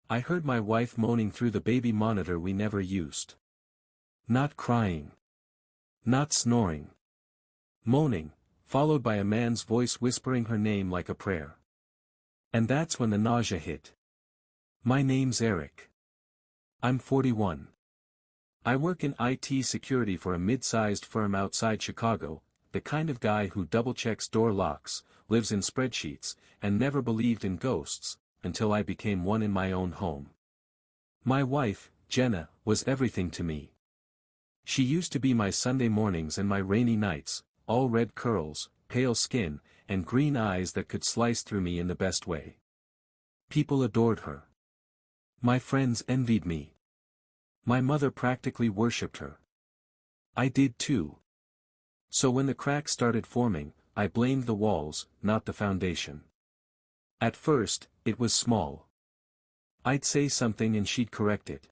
I heard my wife moaning through the baby monitor we never used. Not crying. Not snoring. Moaning, followed by a man's voice whispering her name like a prayer. And that's when the nausea hit. My name's Eric. I'm 41. I work in IT security for a mid-sized firm outside Chicago, the kind of guy who double-checks door locks, lives in spreadsheets, and never believed in ghosts, until I became one in my own home. My wife, Jenna, was everything to me. She used to be my Sunday mornings and my rainy nights, all red curls, pale skin, and green eyes that could slice through me in the best way. People adored her. My friends envied me. My mother practically worshipped her. I did too. So when the cracks started forming, I blamed the walls, not the foundation. At first, it was small. I'd say something and she'd correct it.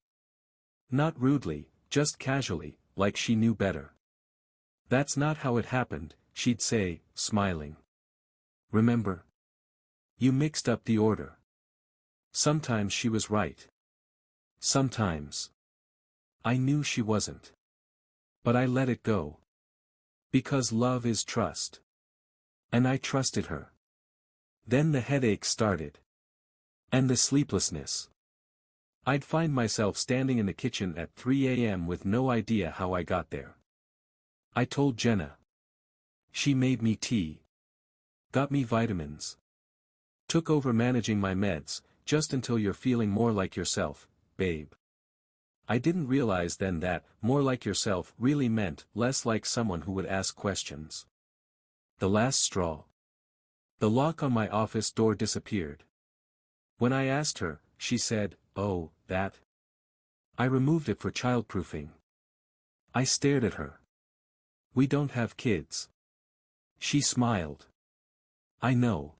Not rudely, just casually, like she knew better. That's not how it happened, she'd say, smiling. Remember? You mixed up the order. Sometimes she was right. Sometimes. I knew she wasn't. But I let it go. Because love is trust. And I trusted her. Then the headache started. And the sleeplessness. I'd find myself standing in the kitchen at 3 a.m. with no idea how I got there. I told Jenna. She made me tea. Got me vitamins. Took over managing my meds, just until you're feeling more like yourself, babe. I didn't realize then that, more like yourself really meant less like someone who would ask questions. The last straw. The lock on my office door disappeared. When I asked her, she said, "Oh, that." I removed it for childproofing. I stared at her. We don't have kids. She smiled. I know.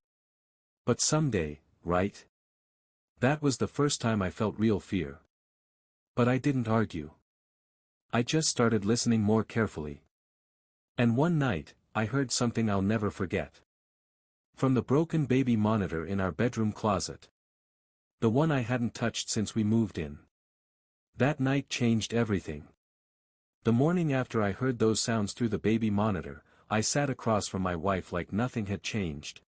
But someday, right? That was the first time I felt real fear. But I didn't argue. I just started listening more carefully. And one night, I heard something I'll never forget. From the broken baby monitor in our bedroom closet. The one I hadn't touched since we moved in. That night changed everything. The morning after I heard those sounds through the baby monitor, I sat across from my wife like nothing had changed.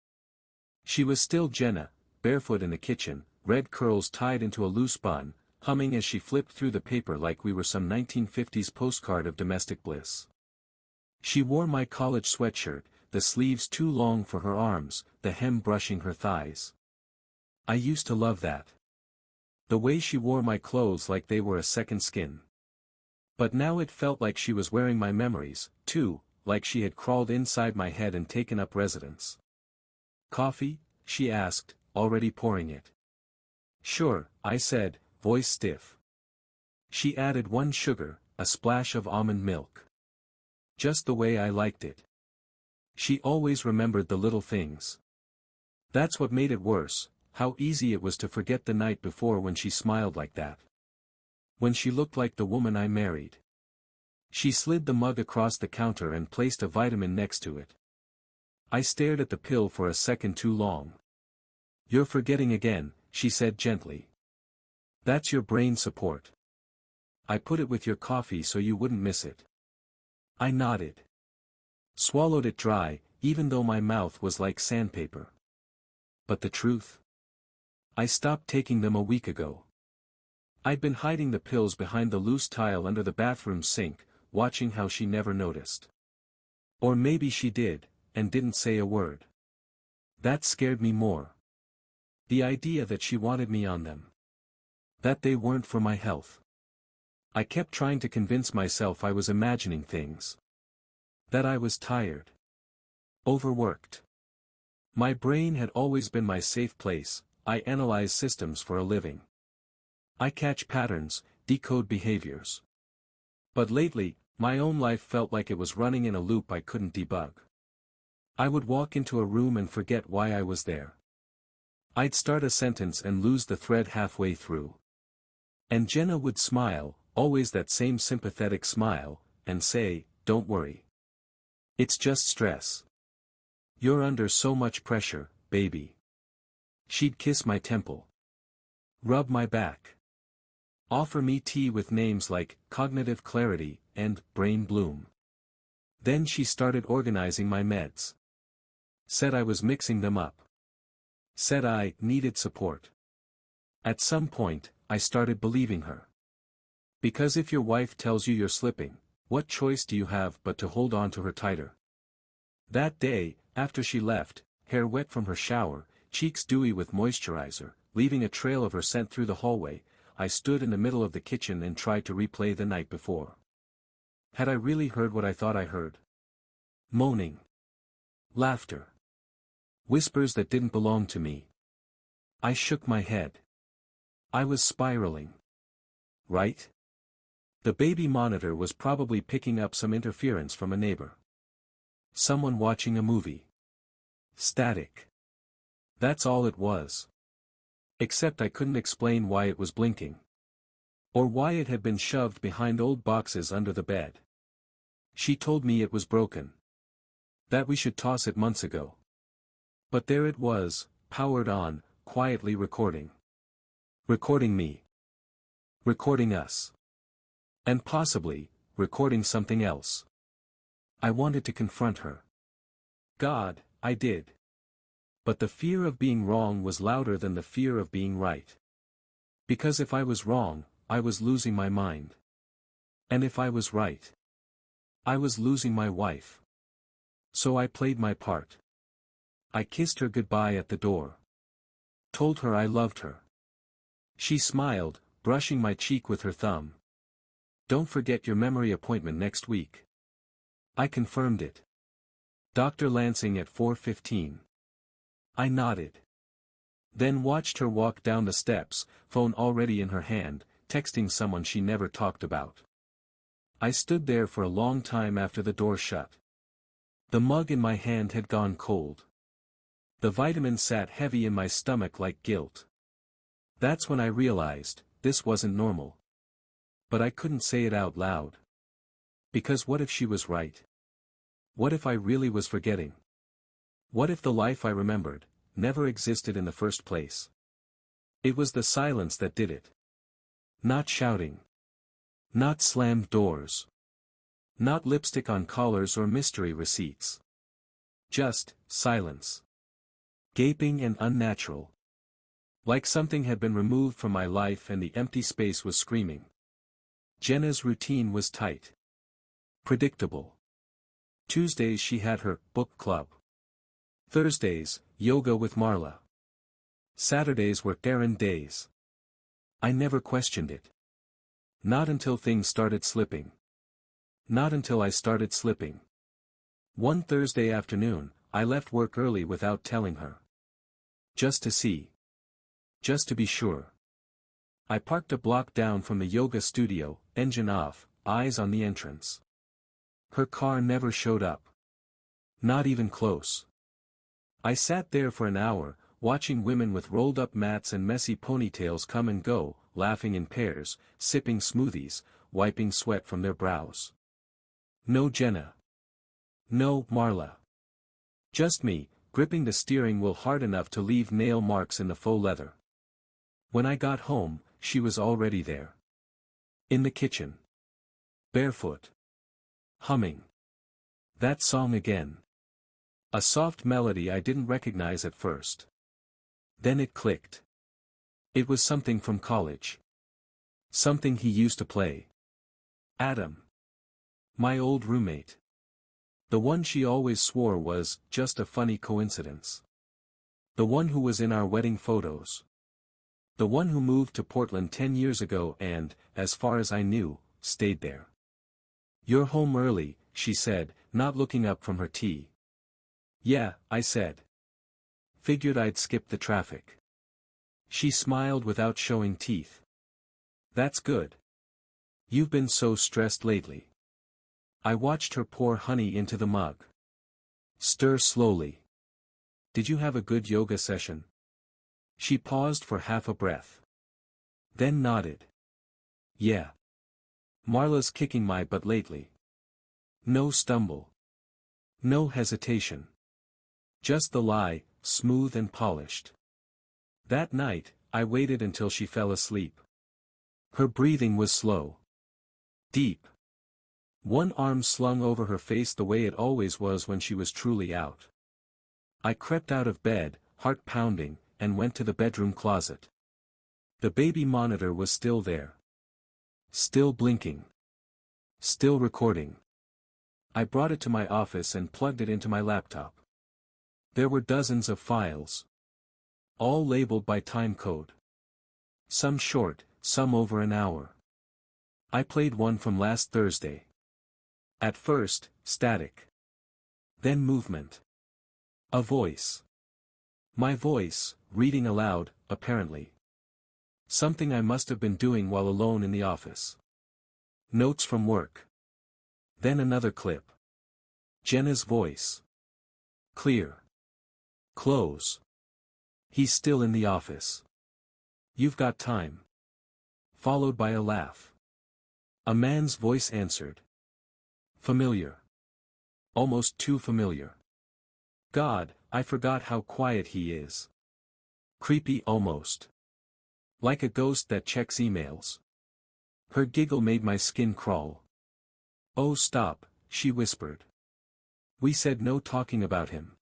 She was still Jenna, barefoot in the kitchen, red curls tied into a loose bun, humming as she flipped through the paper like we were some 1950s postcard of domestic bliss. She wore my college sweatshirt, the sleeves too long for her arms, the hem brushing her thighs. I used to love that. The way she wore my clothes like they were a second skin. But now it felt like she was wearing my memories, too, like she had crawled inside my head and taken up residence. "Coffee?" she asked, already pouring it. "Sure," I said, voice stiff. She added 1 sugar, a splash of almond milk. Just the way I liked it. She always remembered the little things. That's what made it worse, how easy it was to forget the night before when she smiled like that. When she looked like the woman I married. She slid the mug across the counter and placed a vitamin next to it. I stared at the pill for a second too long. "You're forgetting again," she said gently. "That's your brain support. I put it with your coffee so you wouldn't miss it." I nodded. Swallowed it dry, even though my mouth was like sandpaper. But the truth? I stopped taking them a week ago. I'd been hiding the pills behind the loose tile under the bathroom sink, watching how she never noticed. Or maybe she did, and didn't say a word. That scared me more. The idea that she wanted me on them. That they weren't for my health. I kept trying to convince myself I was imagining things. That I was tired. Overworked. My brain had always been my safe place. I analyze systems for a living. I catch patterns, decode behaviors. But lately, my own life felt like it was running in a loop I couldn't debug. I would walk into a room and forget why I was there. I'd start a sentence and lose the thread halfway through. And Jenna would smile, always that same sympathetic smile, and say, "Don't worry. It's just stress. You're under so much pressure, baby." She'd kiss my temple. Rub my back. Offer me tea with names like Cognitive Clarity and Brain Bloom. Then she started organizing my meds. Said I was mixing them up. Said I needed support. At some point, I started believing her. Because if your wife tells you you're slipping, what choice do you have but to hold on to her tighter? That day, after she left, hair wet from her shower, cheeks dewy with moisturizer, leaving a trail of her scent through the hallway, I stood in the middle of the kitchen and tried to replay the night before. Had I really heard what I thought I heard? Moaning. Laughter. Whispers that didn't belong to me. I shook my head. I was spiraling. Right? The baby monitor was probably picking up some interference from a neighbor. Someone watching a movie. Static. That's all it was. Except I couldn't explain why it was blinking. Or why it had been shoved behind old boxes under the bed. She told me it was broken. That we should toss it months ago. But there it was, powered on, quietly recording. Recording me. Recording us. And possibly, recording something else. I wanted to confront her. God, I did. But the fear of being wrong was louder than the fear of being right. Because if I was wrong, I was losing my mind. And if I was right, I was losing my wife. So I played my part. I kissed her goodbye at the door. Told her I loved her. She smiled, brushing my cheek with her thumb. Don't forget your memory appointment next week. I confirmed it. Dr. Lansing at 4:15. I nodded. Then watched her walk down the steps, phone already in her hand, texting someone she never talked about. I stood there for a long time after the door shut. The mug in my hand had gone cold. The vitamin sat heavy in my stomach like guilt. That's when I realized, this wasn't normal. But I couldn't say it out loud. Because what if she was right? What if I really was forgetting? What if the life I remembered never existed in the first place? It was the silence that did it. Not shouting. Not slammed doors. Not lipstick on collars or mystery receipts. Just silence. Gaping and unnatural. Like something had been removed from my life and the empty space was screaming. Jenna's routine was tight. Predictable. Tuesdays she had her book club. Thursdays, yoga with Marla. Saturdays were errand days. I never questioned it. Not until things started slipping. Not until I started slipping. One Thursday afternoon, I left work early without telling her. Just to see. Just to be sure. I parked a block down from the yoga studio, engine off, eyes on the entrance. Her car never showed up. Not even close. I sat there for an hour, watching women with rolled-up mats and messy ponytails come and go, laughing in pairs, sipping smoothies, wiping sweat from their brows. No Jenna. No Marla. Just me, gripping the steering wheel hard enough to leave nail marks in the faux leather. When I got home, she was already there. In the kitchen. Barefoot. Humming. That song again. A soft melody I didn't recognize at first. Then it clicked. It was something from college. Something he used to play. Adam. My old roommate. The one she always swore was just a funny coincidence. The one who was in our wedding photos. The one who moved to Portland 10 years ago and, as far as I knew, stayed there. You're home early, she said, not looking up from her tea. Yeah, I said. Figured I'd skip the traffic. She smiled without showing teeth. That's good. You've been so stressed lately. I watched her pour honey into the mug. Stir slowly. Did you have a good yoga session? She paused for half a breath. Then nodded. Yeah. Marla's kicking my butt lately. No stumble. No hesitation. Just the lie, smooth and polished. That night, I waited until she fell asleep. Her breathing was slow. Deep. One arm slung over her face the way it always was when she was truly out. I crept out of bed, heart pounding, and went to the bedroom closet. The baby monitor was still there. Still blinking. Still recording. I brought it to my office and plugged it into my laptop. There were dozens of files. All labeled by time code. Some short, some over an hour. I played one from last Thursday. At first, static. Then movement. A voice. My voice, reading aloud, apparently. Something I must have been doing while alone in the office. Notes from work. Then another clip. Jenna's voice. Clear. Close. He's still in the office. You've got time. Followed by a laugh. A man's voice answered. Familiar. Almost too familiar. God, I forgot how quiet he is. Creepy almost. Like a ghost that checks emails. Her giggle made my skin crawl. Oh stop, she whispered. We said no talking about him.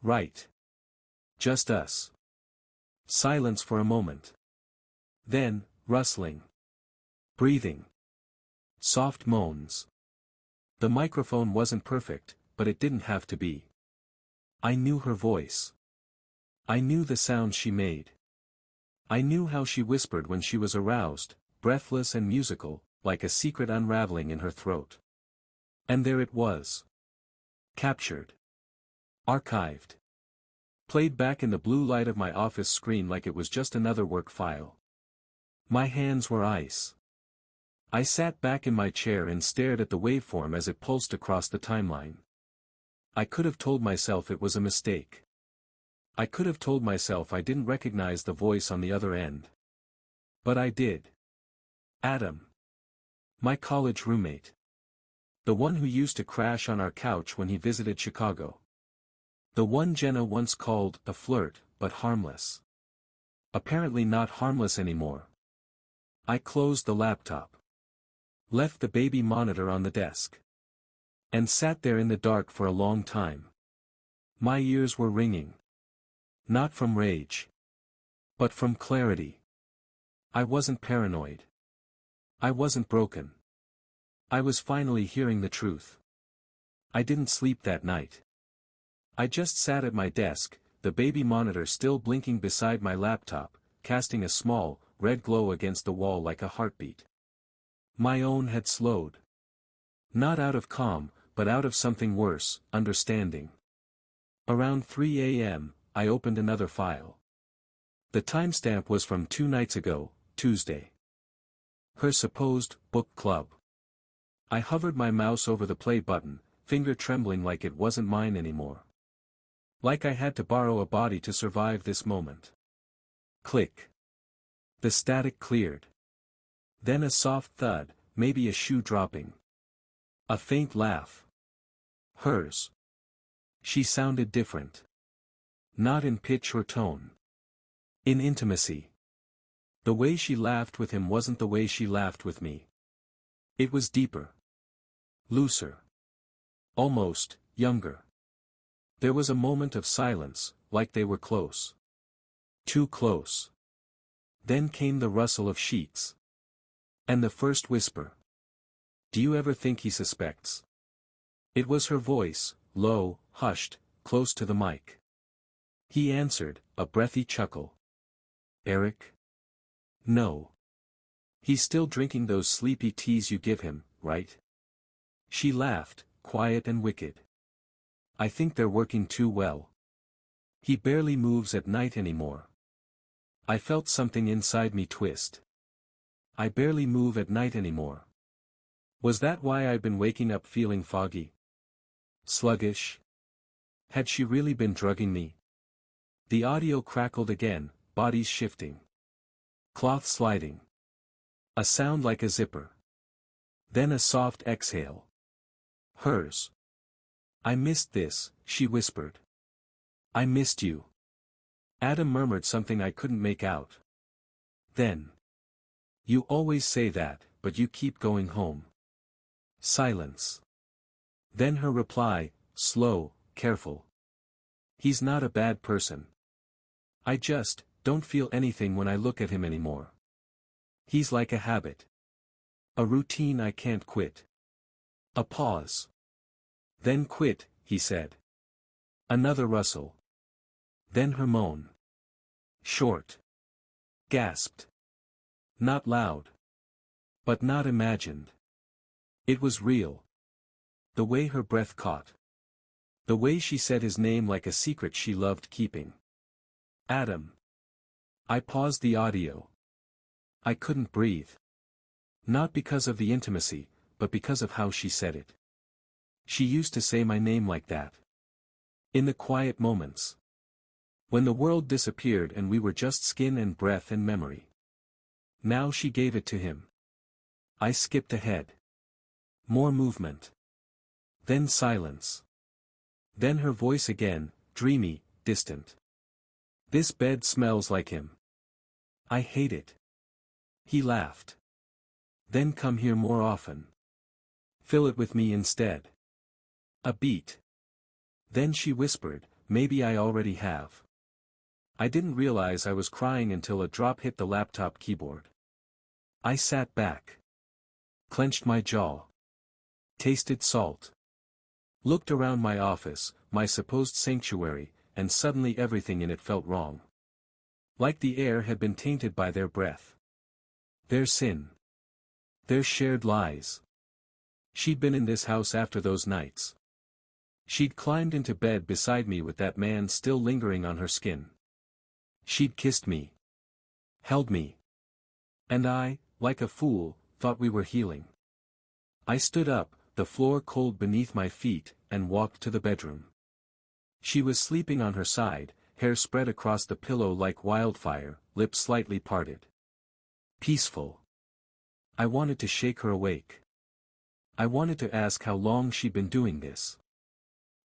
Right. Just us. Silence for a moment. Then, rustling. Breathing. Soft moans. The microphone wasn't perfect, but it didn't have to be. I knew her voice. I knew the sounds she made. I knew how she whispered when she was aroused, breathless and musical, like a secret unraveling in her throat. And there it was. Captured. Archived. Played back in the blue light of my office screen like it was just another work file. My hands were ice. I sat back in my chair and stared at the waveform as it pulsed across the timeline. I could have told myself it was a mistake. I could have told myself I didn't recognize the voice on the other end. But I did. Adam. My college roommate. The one who used to crash on our couch when he visited Chicago. The one Jenna once called a flirt, but harmless. Apparently not harmless anymore. I closed the laptop. Left the baby monitor on the desk. And sat there in the dark for a long time. My ears were ringing. Not from rage. But from clarity. I wasn't paranoid. I wasn't broken. I was finally hearing the truth. I didn't sleep that night. I just sat at my desk, the baby monitor still blinking beside my laptop, casting a small, red glow against the wall like a heartbeat. My own had slowed. Not out of calm, but out of something worse, understanding. Around 3 a.m., I opened another file. The timestamp was from 2 nights ago, Tuesday. Her supposed book club. I hovered my mouse over the play button, finger trembling like it wasn't mine anymore. Like I had to borrow a body to survive this moment. Click. The static cleared. Then a soft thud, maybe a shoe dropping. A faint laugh. Hers. She sounded different. Not in pitch or tone. In intimacy. The way she laughed with him wasn't the way she laughed with me. It was deeper. Looser. Almost, younger. There was a moment of silence, like they were close. Too close. Then came the rustle of sheets. And the first whisper. Do you ever think he suspects? It was her voice, low, hushed, close to the mic. He answered, a breathy chuckle. Eric? No. He's still drinking those sleepy teas you give him, right? She laughed, quiet and wicked. I think they're working too well. He barely moves at night anymore. I felt something inside me twist. I barely move at night anymore. Was that why I'd been waking up feeling foggy? Sluggish? Had she really been drugging me? The audio crackled again, bodies shifting. Cloth sliding. A sound like a zipper. Then a soft exhale. Hers. I missed this, she whispered. I missed you. Adam murmured something I couldn't make out. Then. You always say that, but you keep going home. Silence. Then her reply, slow, careful. He's not a bad person. I just don't feel anything when I look at him anymore. He's like a habit. A routine I can't quit. A pause. Then quit, he said. Another rustle. Then her moan. Short. Gasped. Not loud. But not imagined. It was real. The way her breath caught. The way she said his name like a secret she loved keeping. Adam. I paused the audio. I couldn't breathe. Not because of the intimacy, but because of how she said it. She used to say my name like that. In the quiet moments. When the world disappeared and we were just skin and breath and memory. Now she gave it to him. I skipped ahead. More movement. Then silence. Then her voice again, dreamy, distant. This bed smells like him. I hate it. He laughed. Then come here more often. Fill it with me instead. A beat. Then she whispered, maybe I already have. I didn't realize I was crying until a drop hit the laptop keyboard. I sat back. Clenched my jaw. Tasted salt. Looked around my office, my supposed sanctuary, and suddenly everything in it felt wrong. Like the air had been tainted by their breath. Their sin. Their shared lies. She'd been in this house after those nights. She'd climbed into bed beside me with that man still lingering on her skin. She'd kissed me. Held me. And I, like a fool, thought we were healing. I stood up, the floor cold beneath my feet, and walked to the bedroom. She was sleeping on her side, hair spread across the pillow like wildfire, lips slightly parted. Peaceful. I wanted to shake her awake. I wanted to ask how long she'd been doing this.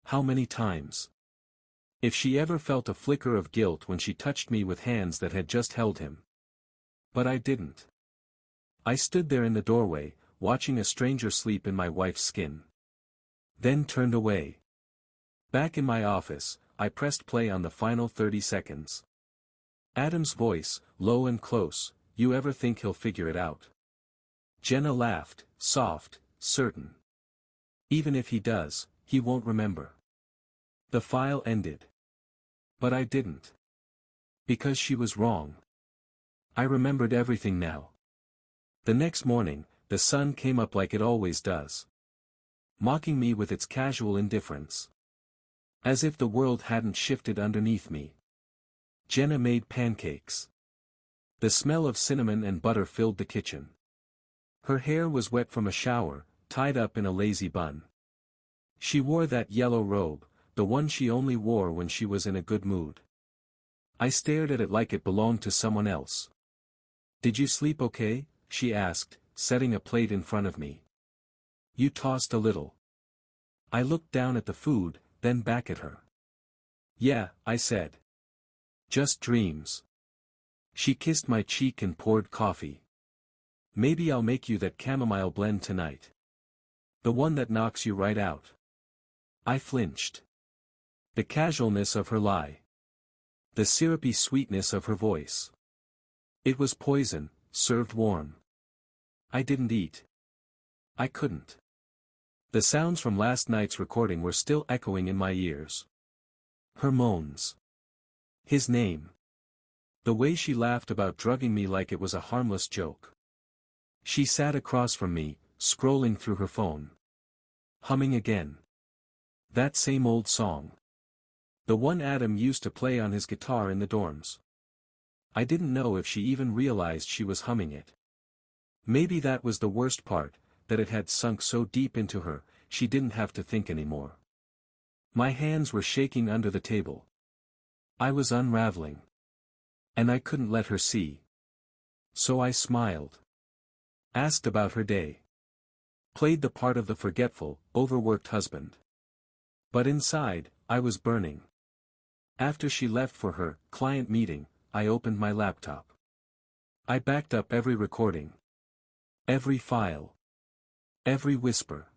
How many times? If she ever felt a flicker of guilt when she touched me with hands that had just held him. But I didn't. I stood there in the doorway, watching a stranger sleep in my wife's skin. Then turned away. Back in my office, I pressed play on the final 30 seconds. Adam's voice, low and close, you ever think he'll figure it out? Jenna laughed, soft, certain. Even if he does, he won't remember. The file ended. But I didn't. Because she was wrong. I remembered everything now. The next morning, the sun came up like it always does. Mocking me with its casual indifference. As if the world hadn't shifted underneath me. Jenna made pancakes. The smell of cinnamon and butter filled the kitchen. Her hair was wet from a shower, tied up in a lazy bun. She wore that yellow robe, the one she only wore when she was in a good mood. I stared at it like it belonged to someone else. Did you sleep okay? She asked, setting a plate in front of me. You tossed a little. I looked down at the food, then back at her. Yeah, I said. Just dreams. She kissed my cheek and poured coffee. Maybe I'll make you that chamomile blend tonight. The one that knocks you right out. I flinched. The casualness of her lie. The syrupy sweetness of her voice. It was poison, served warm. I didn't eat. I couldn't. The sounds from last night's recording were still echoing in my ears. Her moans. His name. The way she laughed about drugging me like it was a harmless joke. She sat across from me, scrolling through her phone. Humming again. That same old song. The one Adam used to play on his guitar in the dorms. I didn't know if she even realized she was humming it. Maybe that was the worst part, that it had sunk so deep into her, she didn't have to think anymore. My hands were shaking under the table. I was unraveling. And I couldn't let her see. So I smiled. Asked about her day. Played the part of the forgetful, overworked husband. But inside, I was burning. After she left for her client meeting, I opened my laptop. I backed up every recording. Every file. Every whisper.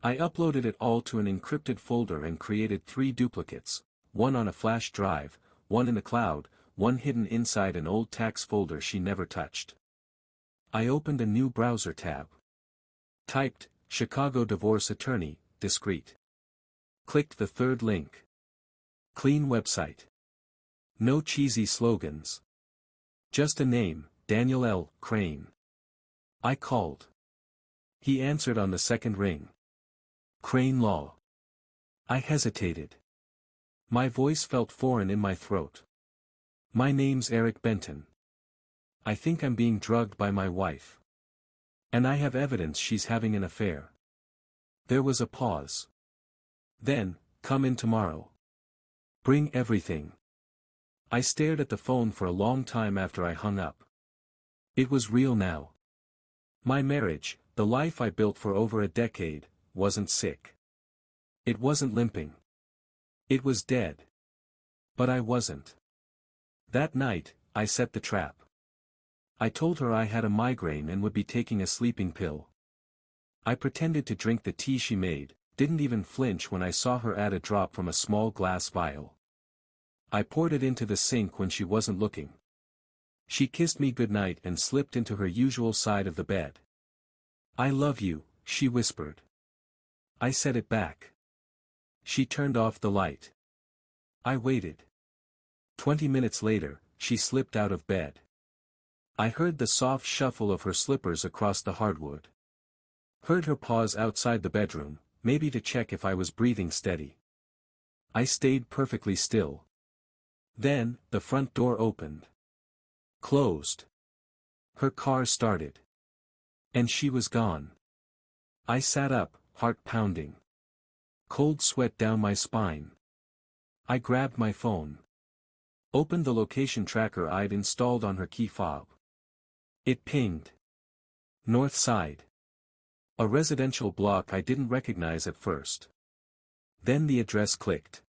I uploaded it all to an encrypted folder and created 3 duplicates, one on a flash drive, one in the cloud, one hidden inside an old tax folder she never touched. I opened a new browser tab. Typed, Chicago Divorce Attorney, discreet. Clicked the 3rd link. Clean website. No cheesy slogans. Just a name, Daniel L. Crane. I called. He answered on the 2nd ring. Crane Law. I hesitated. My voice felt foreign in my throat. My name's Eric Benton. I think I'm being drugged by my wife. And I have evidence she's having an affair. There was a pause. Then, come in tomorrow. Bring everything. I stared at the phone for a long time after I hung up. It was real now. My marriage, the life I built for over a decade, wasn't sick. It wasn't limping. It was dead. But I wasn't. That night, I set the trap. I told her I had a migraine and would be taking a sleeping pill. I pretended to drink the tea she made, didn't even flinch when I saw her add a drop from a small glass vial. I poured it into the sink when she wasn't looking. She kissed me goodnight and slipped into her usual side of the bed. I love you, she whispered. I said it back. She turned off the light. I waited. 20 minutes later, she slipped out of bed. I heard the soft shuffle of her slippers across the hardwood. Heard her pause outside the bedroom, maybe to check if I was breathing steady. I stayed perfectly still. Then, the front door opened. Closed. Her car started. And she was gone. I sat up, heart pounding. Cold sweat down my spine. I grabbed my phone. Opened the location tracker I'd installed on her key fob. It pinged. North Side. A residential block I didn't recognize at first. Then the address clicked.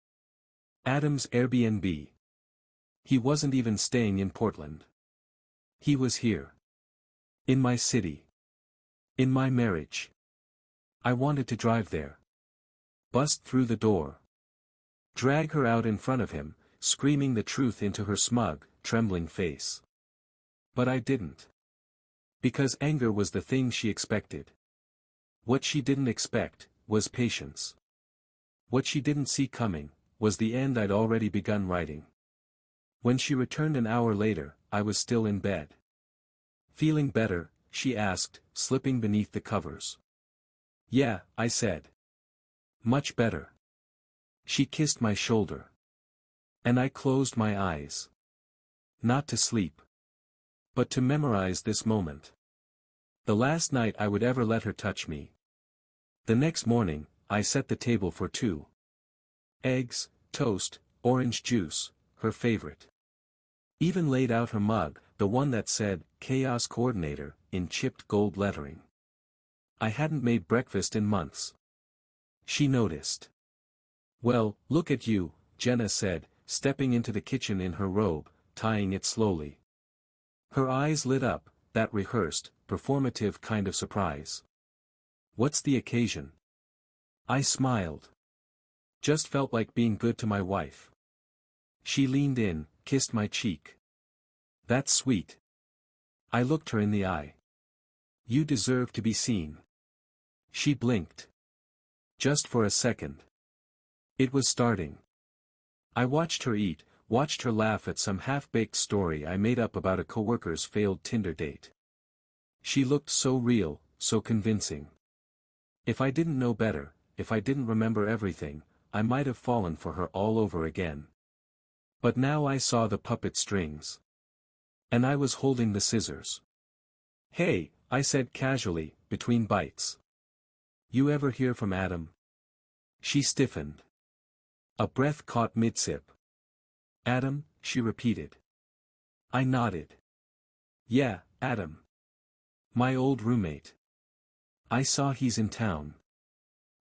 Adam's Airbnb. He wasn't even staying in Portland. He was here. In my city. In my marriage. I wanted to drive there. Bust through the door. Drag her out in front of him, screaming the truth into her smug, trembling face. But I didn't. Because anger was the thing she expected. What she didn't expect, was patience. What she didn't see coming, was the end I'd already begun writing. When she returned an hour later, I was still in bed. Feeling better, she asked, slipping beneath the covers. Yeah, I said. Much better. She kissed my shoulder. And I closed my eyes. Not to sleep. But to memorize this moment. The last night I would ever let her touch me. The next morning, I set the table for 2. Eggs, toast, orange juice, her favorite. Even laid out her mug, the one that said, Chaos Coordinator, in chipped gold lettering. I hadn't made breakfast in months. She noticed. Well, look at you, Jenna said, stepping into the kitchen in her robe, tying it slowly. Her eyes lit up, that rehearsed, performative kind of surprise. What's the occasion? I smiled. Just felt like being good to my wife. She leaned in, kissed my cheek. That's sweet. I looked her in the eye. You deserve to be seen. She blinked. Just for a second. It was starting. I watched her eat, watched her laugh at some half-baked story I made up about a coworker's failed Tinder date. She looked so real, so convincing. If I didn't know better, if I didn't remember everything, I might have fallen for her all over again. But now I saw the puppet strings. And I was holding the scissors. Hey, I said casually, between bites. You ever hear from Adam? She stiffened. A breath caught mid-sip. Adam, she repeated. I nodded. Yeah, Adam. My old roommate. I saw he's in town.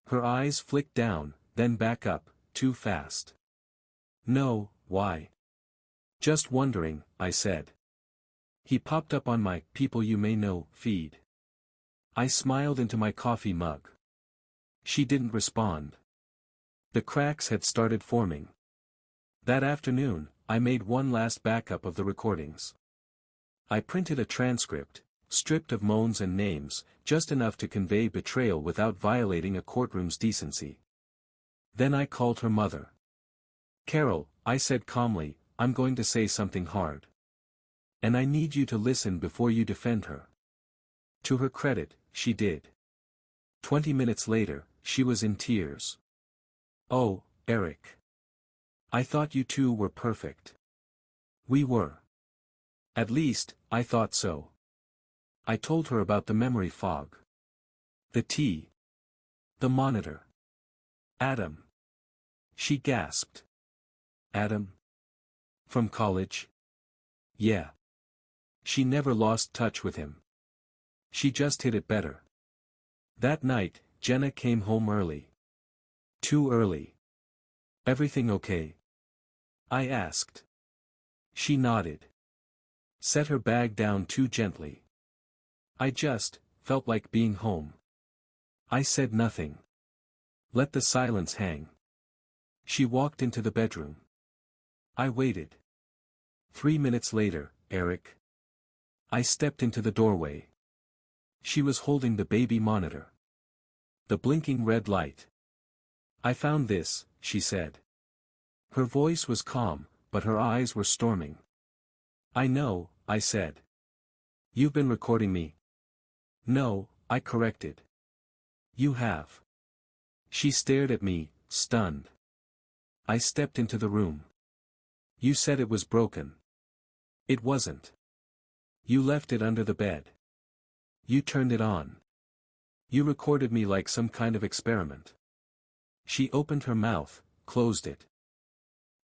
Her eyes flicked down, then back up, too fast. No, why? Just wondering, I said. He popped up on my "People You May Know" feed. I smiled into my coffee mug. She didn't respond. The cracks had started forming. That afternoon, I made one last backup of the recordings. I printed a transcript, stripped of moans and names, just enough to convey betrayal without violating a courtroom's decency. Then I called her mother. "Carol," I said calmly, "I'm going to say something hard. And I need you to listen before you defend her." To her credit, she did. 20 minutes later, she was in tears. "Oh, Eric. I thought you two were perfect." We were. At least, I thought so. I told her about the memory fog. The tea. The monitor. Adam. She gasped. Adam? From college? Yeah. She never lost touch with him. She just hid it better. That night, Jenna came home early. Too early. "Everything okay?" I asked. She nodded. Set her bag down too gently. I just felt like being home. I said nothing. Let the silence hang. She walked into the bedroom. I waited. 3 minutes later, Eric. I stepped into the doorway. She was holding the baby monitor. The blinking red light. "I found this," she said. Her voice was calm, but her eyes were storming. "I know," I said. "You've been recording me." "No," I corrected. "You have." She stared at me, stunned. I stepped into the room. "You said it was broken." "It wasn't." "You left it under the bed." "You turned it on." "You recorded me like some kind of experiment." She opened her mouth, closed it.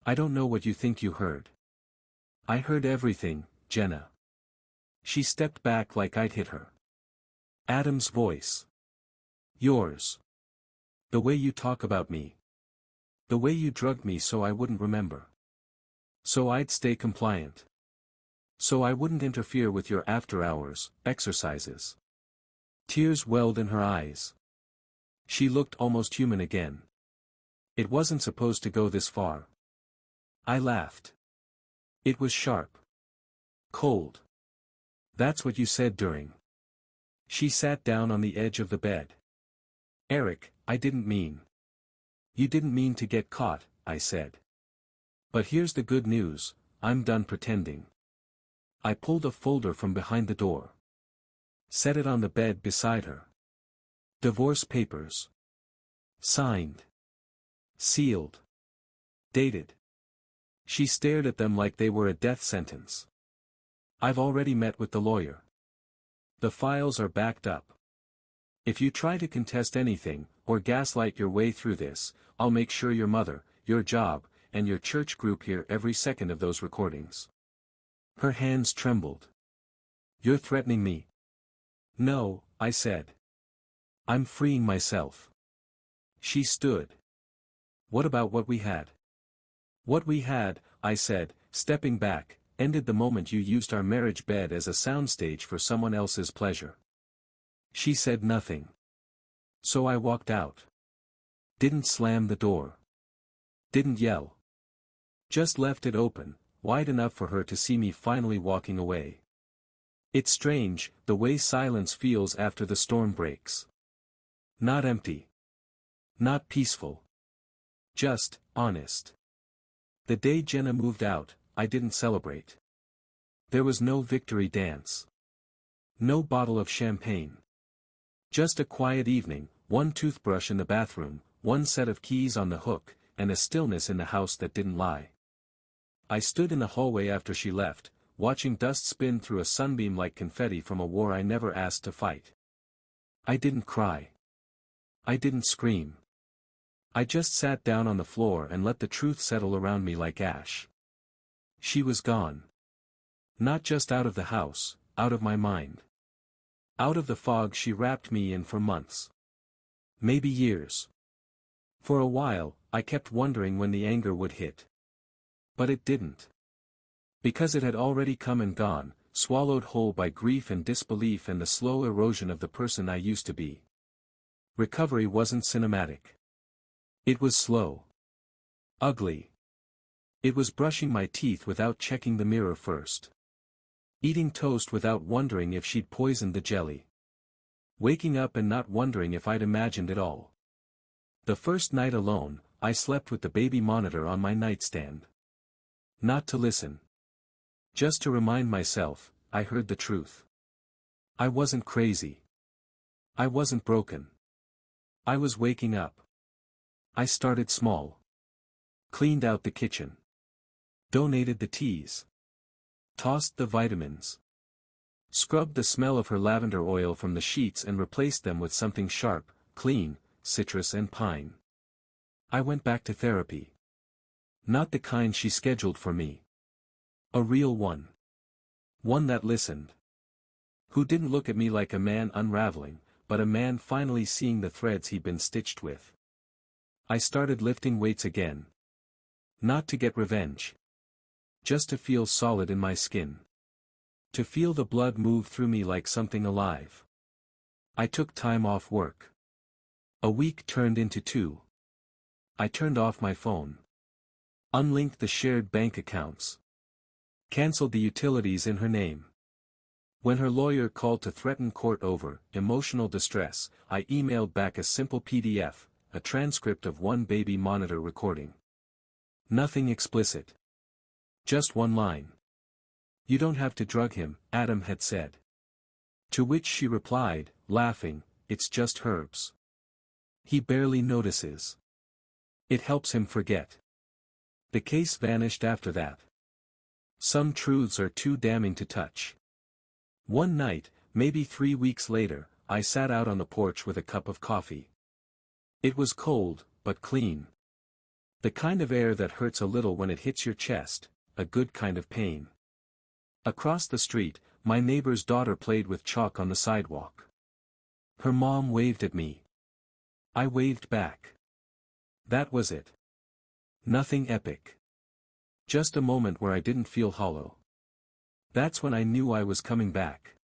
"I don't know what you think you heard." "I heard everything, Jenna." She stepped back like I'd hit her. Adam's voice. "Yours. The way you talk about me. The way you drugged me so I wouldn't remember. So I'd stay compliant. So I wouldn't interfere with your after-hours exercises." Tears welled in her eyes. She looked almost human again. "It wasn't supposed to go this far." I laughed. "It was sharp. Cold. That's what you said during." She sat down on the edge of the bed. "Eric, I didn't mean." "You didn't mean to get caught," I said. "But here's the good news, I'm done pretending." I pulled a folder from behind the door. Set it on the bed beside her. Divorce papers. Signed. Sealed. Dated. She stared at them like they were a death sentence. "I've already met with the lawyer. The files are backed up. If you try to contest anything, or gaslight your way through this, I'll make sure your mother, your job, and your church group hear every second of those recordings." Her hands trembled. "You're threatening me?" "No," I said. "I'm freeing myself." She stood. "What about what we had?" "What we had," I said, stepping back, "ended the moment you used our marriage bed as a soundstage for someone else's pleasure." She said nothing. So I walked out. Didn't slam the door. Didn't yell. Just left it open, wide enough for her to see me finally walking away. It's strange, the way silence feels after the storm breaks. Not empty. Not peaceful. Just honest. The day Jenna moved out, I didn't celebrate. There was no victory dance. No bottle of champagne. Just a quiet evening, one toothbrush in the bathroom, one set of keys on the hook, and a stillness in the house that didn't lie. I stood in the hallway after she left, watching dust spin through a sunbeam like confetti from a war I never asked to fight. I didn't cry. I didn't scream. I just sat down on the floor and let the truth settle around me like ash. She was gone. Not just out of the house, out of my mind. Out of the fog she wrapped me in for months. Maybe years. For a while, I kept wondering when the anger would hit. But it didn't. Because it had already come and gone, swallowed whole by grief and disbelief and the slow erosion of the person I used to be. Recovery wasn't cinematic. It was slow. Ugly. It was brushing my teeth without checking the mirror first. Eating toast without wondering if she'd poisoned the jelly. Waking up and not wondering if I'd imagined it all. The first night alone, I slept with the baby monitor on my nightstand. Not to listen. Just to remind myself, I heard the truth. I wasn't crazy. I wasn't broken. I was waking up. I started small. Cleaned out the kitchen. Donated the teas. Tossed the vitamins. Scrubbed the smell of her lavender oil from the sheets and replaced them with something sharp, clean, citrus and pine. I went back to therapy. Not the kind she scheduled for me. A real one. One that listened. Who didn't look at me like a man unraveling, but a man finally seeing the threads he'd been stitched with. I started lifting weights again. Not to get revenge. Just to feel solid in my skin. To feel the blood move through me like something alive. I took time off work. A week turned into 2. I turned off my phone. Unlinked the shared bank accounts. Cancelled the utilities in her name. When her lawyer called to threaten court over emotional distress, I emailed back a simple PDF, a transcript of one baby monitor recording. Nothing explicit. Just one line. "You don't have to drug him," Adam had said. To which she replied, laughing, "It's just herbs. He barely notices. It helps him forget." The case vanished after that. Some truths are too damning to touch. One night, maybe 3 weeks later, I sat out on the porch with a cup of coffee. It was cold, but clean. The kind of air that hurts a little when it hits your chest, a good kind of pain. Across the street, my neighbor's daughter played with chalk on the sidewalk. Her mom waved at me. I waved back. That was it. Nothing epic. Just a moment where I didn't feel hollow. That's when I knew I was coming back.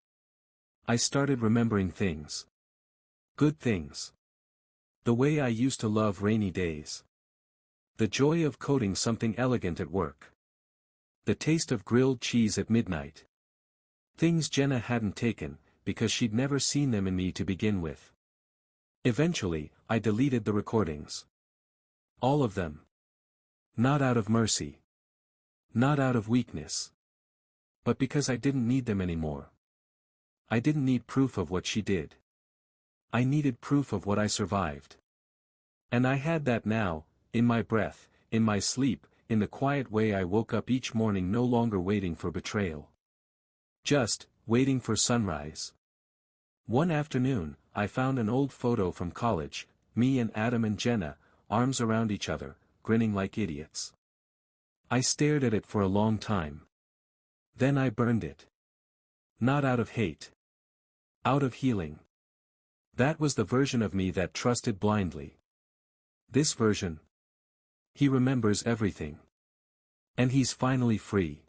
I started remembering things. Good things. The way I used to love rainy days. The joy of coating something elegant at work. The taste of grilled cheese at midnight. Things Jenna hadn't taken, because she'd never seen them in me to begin with. Eventually, I deleted the recordings. All of them. Not out of mercy. Not out of weakness. But because I didn't need them anymore. I didn't need proof of what she did. I needed proof of what I survived. And I had that now, in my breath, in my sleep, in the quiet way I woke up each morning, no longer waiting for betrayal. Just, waiting for sunrise. One afternoon, I found an old photo from college, me and Adam and Jenna, arms around each other, grinning like idiots. I stared at it for a long time. Then I burned it. Not out of hate. Out of healing. That was the version of me that trusted blindly. This version. He remembers everything. And he's finally free.